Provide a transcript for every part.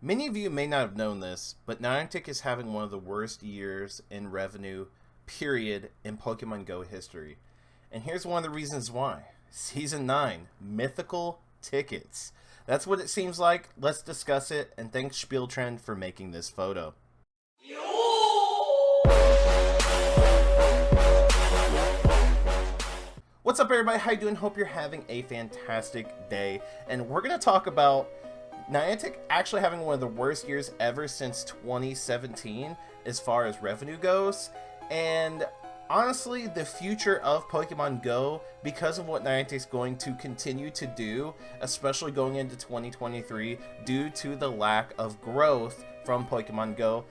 Many of you may not have known this, but Niantic is having one of the worst years in revenue, period, in Pokemon Go history. And here's one of the reasons why. Season 9, Mythical Tickets. That's what it seems like. Let's discuss it, and thanks Spieltrend for making this photo. What's up everybody, how you doing? Hope you're having a fantastic day. And we're going to talk about Niantic actually having one of the worst years ever since 2017 as far as revenue goes, and honestly the future of Pokemon Go because of what Niantic's going to continue to do, especially going into 2023 due to the lack of growth from Pokemon Go.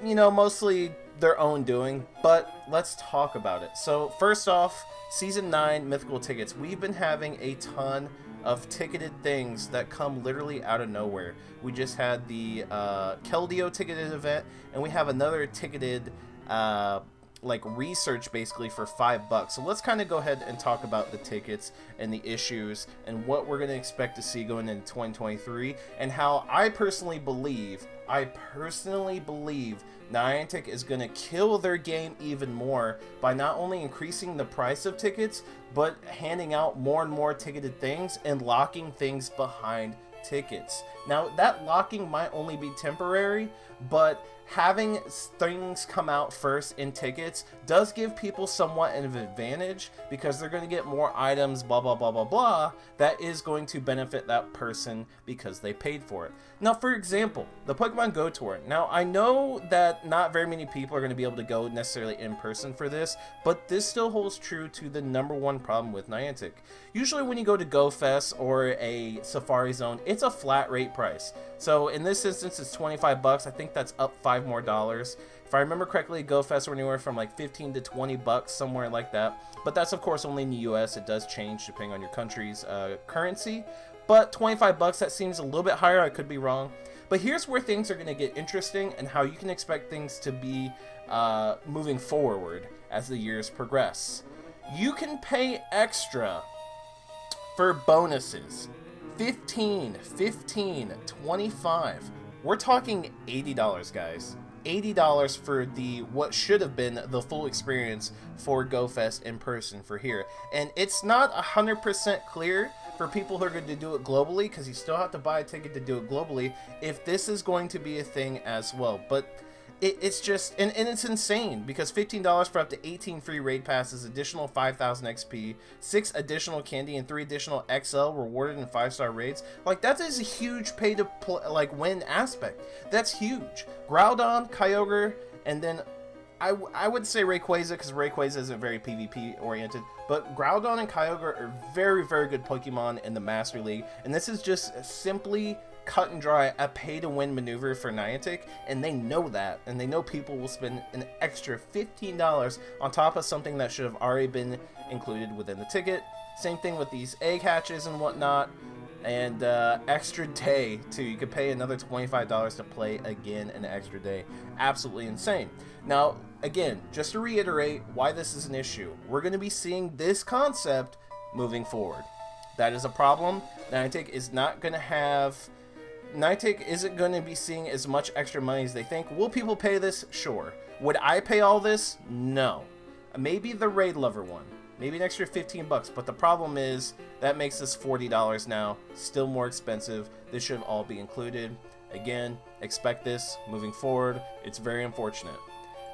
You know, mostly their own doing, but let's talk about it. So first off, Season 9 Mythical Tickets. We've been having a ton of ticketed things that come literally out of nowhere. We just had the Keldeo ticketed event, and we have another ticketed like research basically for $5. So let's kind of go ahead and talk about the tickets and the issues and what we're going to expect to see going into 2023, and how I personally believe Niantic is going to kill their game even more by not only increasing the price of tickets, but handing out more and more ticketed things and locking things behind tickets. Now, that locking might only be temporary, but having things come out first in tickets does give people somewhat of an advantage, because they're going to get more items, blah blah blah blah blah, that is going to benefit that person because they paid for it. Now, for example, the Pokemon Go Tour. Now, I know that not very many people are going to be able to go necessarily in person for this, but this still holds true to the number one problem with Niantic. Usually when you go to Go Fest or a Safari Zone, it's a flat rate price. So in this instance, it's $25. I think that's up $5 more. If I remember correctly, Go Fest were anywhere from like 15 to $20, somewhere like that. But that's of course only in the US. It does change depending on your country's currency. But $25, that seems a little bit higher. I could be wrong. But here's where things are going to get interesting, and how you can expect things to be moving forward as the years progress. You can pay extra for bonuses. 15, 25. We're talking $80, guys. $80 for the what should have been the full experience for Go Fest in person for here. And it's not 100% clear for people who are going to do it globally, because you still have to buy a ticket to do it globally, if this is going to be a thing as well. But it's just, and it's insane, because $15 for up to 18 free raid passes, additional 5,000 XP, 6 additional candy, and 3 additional XL rewarded in 5-star raids. Like, that is a huge pay to win aspect. That's huge. Groudon, Kyogre, and then I would say Rayquaza, because Rayquaza isn't very PvP oriented, but Groudon and Kyogre are very, very good Pokemon in the Master League, and this is just simply cut and dry a pay-to-win maneuver for Niantic, and they know that, and they know people will spend an extra $15 on top of something that should have already been included within the ticket. Same thing with these egg hatches and whatnot, and extra day too. You could pay another $25 to play again an extra day. Absolutely insane. Now, again, just to reiterate why this is an issue, we're going to be seeing this concept moving forward. That is a problem. Niantic isn't going to be seeing as much extra money as they think. Will people pay this? Sure. Would I pay all this? No. Maybe the Raid Lover one. Maybe an extra $15, but the problem is that makes this $40 now. Still more expensive. This should all be included. Again, expect this moving forward. It's very unfortunate.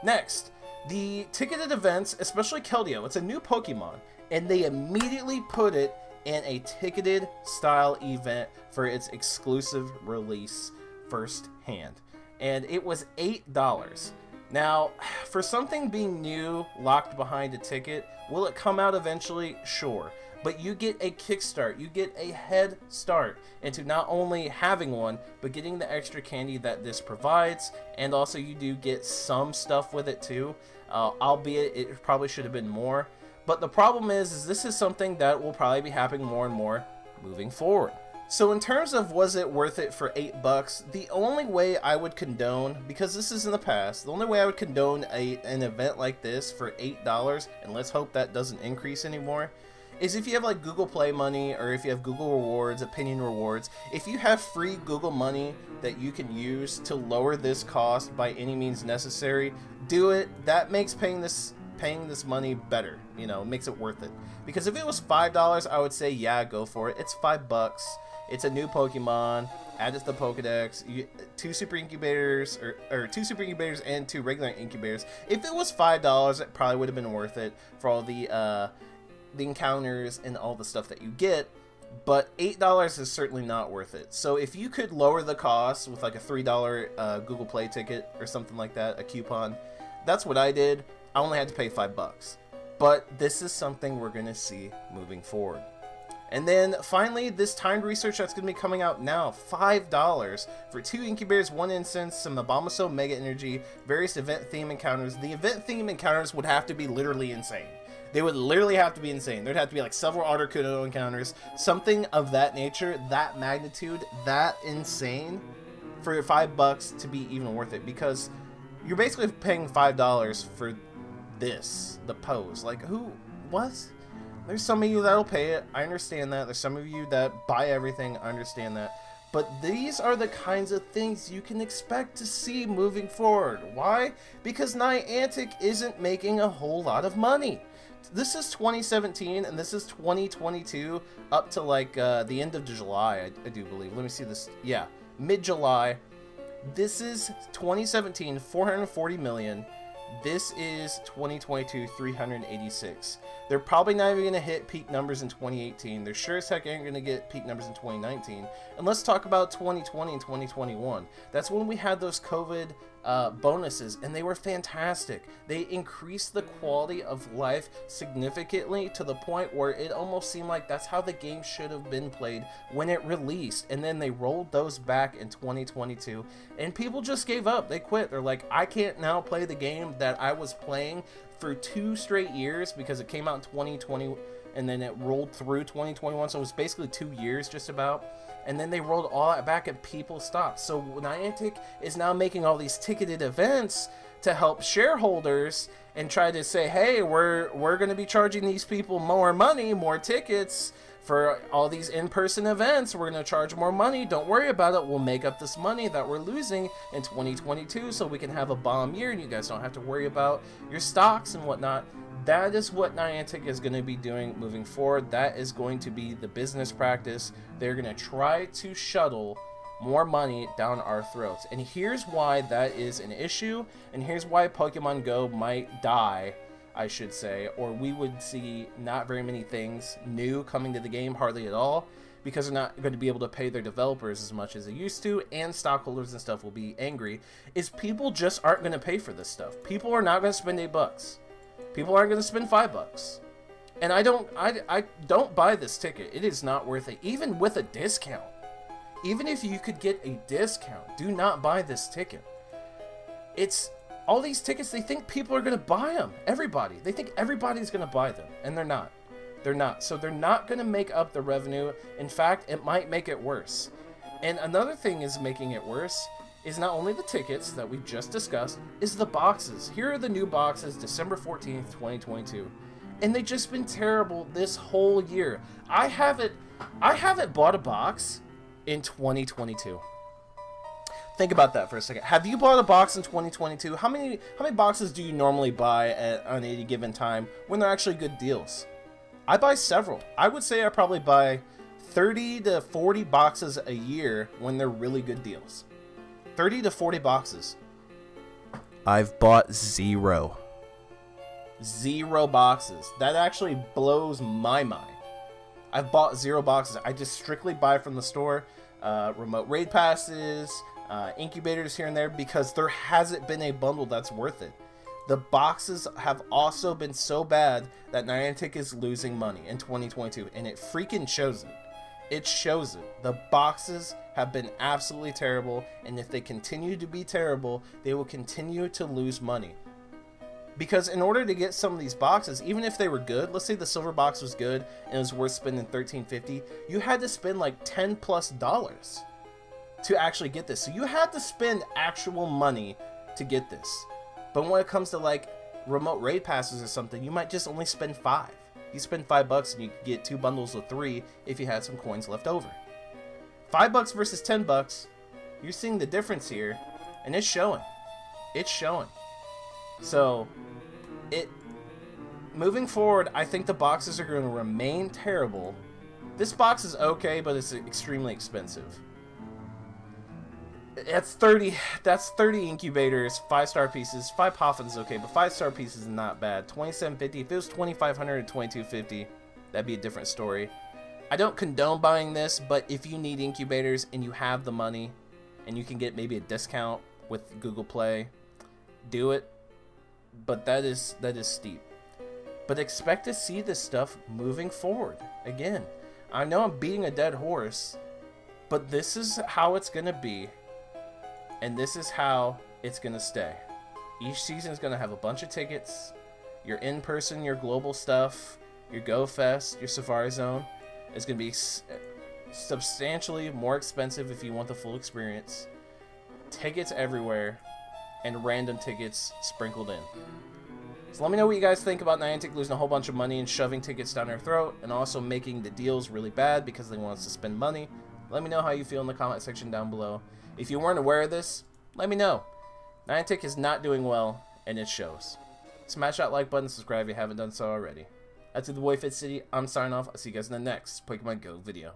Next, the ticketed events, especially Keldeo. It's a new Pokemon, and they immediately put it in a ticketed style event for its exclusive release firsthand, and it was $8. Now, for something being new, locked behind a ticket, will it come out eventually? Sure. But you get a kickstart, you get a head start into not only having one, but getting the extra candy that this provides, and also you do get some stuff with it too, albeit it probably should have been more. But the problem is this is something that will probably be happening more and more moving forward. So in terms of was it worth it for $8, the only way I would condone, because this is in the past, the only way I would condone an event like this for $8, and let's hope that doesn't increase anymore, is if you have like Google Play money, or if you have Google Rewards, Opinion Rewards, if you have free Google money that you can use to lower this cost by any means necessary, do it. That makes paying this money better, you know, makes it worth it. Because if it was $5, I would say, yeah, go for it. It's $5. It's a new Pokemon. Add it to the Pokedex. Two super incubators, or 2 super incubators and 2 regular incubators. If it was $5, it probably would have been worth it for all the encounters and all the stuff that you get. But $8 is certainly not worth it. So if you could lower the cost with like a $3 Google Play ticket or something like that, a coupon, that's what I did. I only had to pay $5. But this is something we're going to see moving forward. And then finally, this timed research that's going to be coming out now, $5 for 2 incubators, 1 instance, some Abomasnow Mega Energy, various event theme encounters. The event theme encounters would have to be literally insane. They would literally have to be insane. There'd have to be like several Articuno encounters, something of that nature, that magnitude, that insane, for $5 to be even worth it. Because you're basically paying $5 for this, the pose. Like, who? What? There's some of you that'll pay it. I understand that. There's some of you that buy everything. I understand that. But these are the kinds of things you can expect to see moving forward. Why? Because Niantic isn't making a whole lot of money. This is 2017 and this is 2022 up to like the end of July, I do believe. Let me see this. Yeah, mid-July. This is 2017, 440 million. This is 2022, 386. They're probably not even going to hit peak numbers in 2018. They're sure as heck ain't going to get peak numbers in 2019. And let's talk about 2020 and 2021. That's when we had those COVID bonuses, and they were fantastic. They increased the quality of life significantly to the point where it almost seemed like that's how the game should have been played when it released. And then they rolled those back in 2022, and people just gave up. They quit. They're like, I can't now play the game that I was playing for 2 straight years, because it came out in 2020 and then it rolled through 2021, so it was basically 2 years just about. And then they rolled all that back and people stopped. So Niantic is now making all these ticketed events to help shareholders and try to say, hey, we're going to be charging these people more money, more tickets for all these in-person events. We're going to charge more money. Don't worry about it. We'll make up this money that we're losing in 2022 so we can have a bomb year and you guys don't have to worry about your stocks and whatnot. That is what Niantic is going to be doing moving forward. That is going to be the business practice. They're going to try to shuttle more money down our throats. And here's why that is an issue, and here's why Pokemon Go might die, I should say, or we would see not very many things new coming to the game, hardly at all, because they're not going to be able to pay their developers as much as they used to, and stockholders and stuff will be angry, is people just aren't going to pay for this stuff. People are not going to spend $8. People aren't going to spend $5. And I don't buy this ticket. It is not worth it, even with a discount. Even if you could get a discount, do not buy this ticket. It's all these tickets, they think people are going to buy them. Everybody. They think everybody's going to buy them, and they're not. They're not. So they're not going to make up the revenue. In fact, it might make it worse. And another thing is making it worse is not only the tickets that we just discussed, is the boxes. Here are the new boxes, December 14th, 2022. And they've just been terrible this whole year. I haven't bought a box in 2022. Think about that for a second. Have you bought a box in 2022? How many boxes do you normally buy on any given time when they're actually good deals? I buy several. I would say I probably buy 30 to 40 boxes a year when they're really good deals. 30 to 40 boxes. I've bought 0 boxes. That actually blows my mind. I've bought 0 boxes. I just strictly buy from the store, remote raid passes, incubators here and there, because there hasn't been a bundle that's worth it. The boxes have also been so bad that Niantic is losing money in 2022, and it freaking shows it. It shows it. The boxes have been absolutely terrible, and if they continue to be terrible, they will continue to lose money. Because in order to get some of these boxes, even if they were good, let's say the silver box was good and it was worth spending $13.50, you had to spend like $10+ to actually get this. So you had to spend actual money to get this. But when it comes to like remote raid passes or something, you might just only spend $5. You spend $5 and you could get 2 bundles of 3 if you had some coins left over. $5 versus $10. You're seeing the difference here, and it's showing. It's showing. So, moving forward, I think the boxes are going to remain terrible. This box is okay, but it's extremely expensive. That's 30 incubators, 5-star pieces. 5 Poffins is okay, but 5-star pieces is not bad. $27.50. If it was $2,500 and $22.50, that'd be a different story. I don't condone buying this, but if you need incubators and you have the money and you can get maybe a discount with Google Play, do it. But that is steep. But expect to see this stuff moving forward. Again, I know I'm beating a dead horse, but this is how it's going to be. And this is how it's going to stay. Each season is going to have a bunch of tickets. Your in-person, your global stuff, your Go Fest, your Safari Zone is going to be substantially more expensive if you want the full experience. Tickets everywhere, and random tickets sprinkled in. So let me know what you guys think about Niantic losing a whole bunch of money and shoving tickets down their throat, and also making the deals really bad because they want us to spend money. Let me know how you feel in the comment section down below. If you weren't aware of this, let me know. Niantic is not doing well, and it shows. Smash that like button, subscribe if you haven't done so already. That's the boy Fitz City. I'm signing off. I'll see you guys in the next Pokemon Go video.